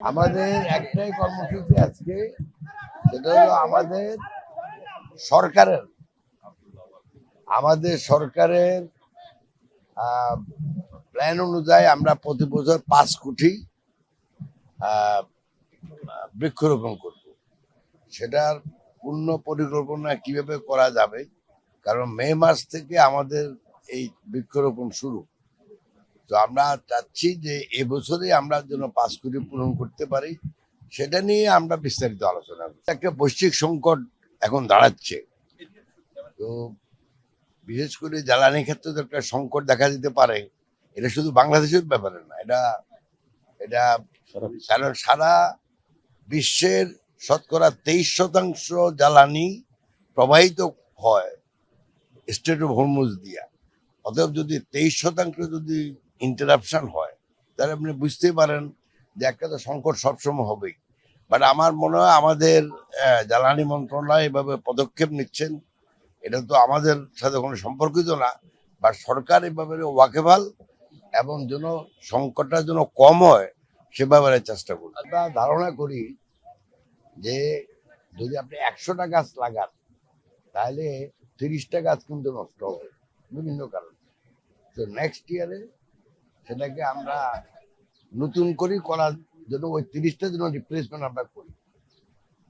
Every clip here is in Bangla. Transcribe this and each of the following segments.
আমাদের একটাই কর্মসূচি আজকে, সেটা হলো সরকারের আমাদের প্ল্যান অনুযায়ী আমরা প্রতি বছর 5 কোটি আহ, বৃক্ষরোপণ করব। সেটার পূর্ণ পরিকল্পনা কিভাবে করা যাবে, কারণ মে মাস থেকে আমাদের এই বৃক্ষরোপণ শুরু। তো আমরা চাচ্ছি যে এবছরে আমরা যেন 5 কোটি পূরণ করতে পারি, সেটা নিয়ে আমরা বিস্তারিত আলোচনা করি। একটা বৈশ্বিক সংকট এখন দাঁড়াচ্ছে, তো বিশেষ করে জ্বালানি ক্ষেত্রে তো একটা সংকট দেখা দিতে পারে। এটা শুধু বাংলাদেশের ব্যাপারে না, এটা এটা সারা বিশ্বের শতকরা 23% জ্বালানি প্রবাহিত হয় স্ট্রেট অফ হরমুজ দিয়া। অতএব যদি 23% যদি ইন্টারাপশন হয়, তাহলে আপনি বুঝতেই পারেন যে একটা তো সংকট সবসময় হবেই। বাট আমার মনে হয় আমাদের জ্বালানি মন্ত্রণালয় এভাবে পদক্ষেপ নিচ্ছেন, এটা তো আমাদের সাথে কোনো সম্পর্কিত না, বা সরকার এই ব্যাপারে ওয়াকেবহাল এবং যেন সংকটটা যেন কম হয় সে ব্যাপারে চেষ্টা করি। আমরা ধারণা করি যে যদি আপনি 100টা গাছ লাগান, তাহলে 30টা গাছ কিন্তু নষ্ট হবে বিভিন্ন কারণে। তো নেক্সট ইয়ারে সেটাকে আমরা নতুন করে করার জন্য ওই 30টা জন্য রিপ্লেসমেন্ট আমরা করি।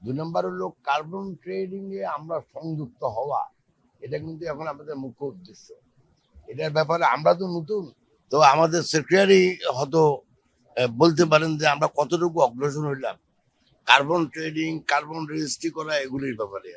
2 নম্বর হলো কার্বন ট্রেডিং এ আমরা সংযুক্ত হওয়া, এটা কিন্তু এখন আমাদের মুখ্য উদ্দেশ্য। এটার ব্যাপারে আমরা তো নতুন, তো আমাদের সেক্রেটারি হয়তো বলতে পারেন যে আমরা কতটুকু অগ্রসর হইলাম কার্বন ট্রেডিং, কার্বন রেজিস্ট্রি করা, এগুলির ব্যাপারে।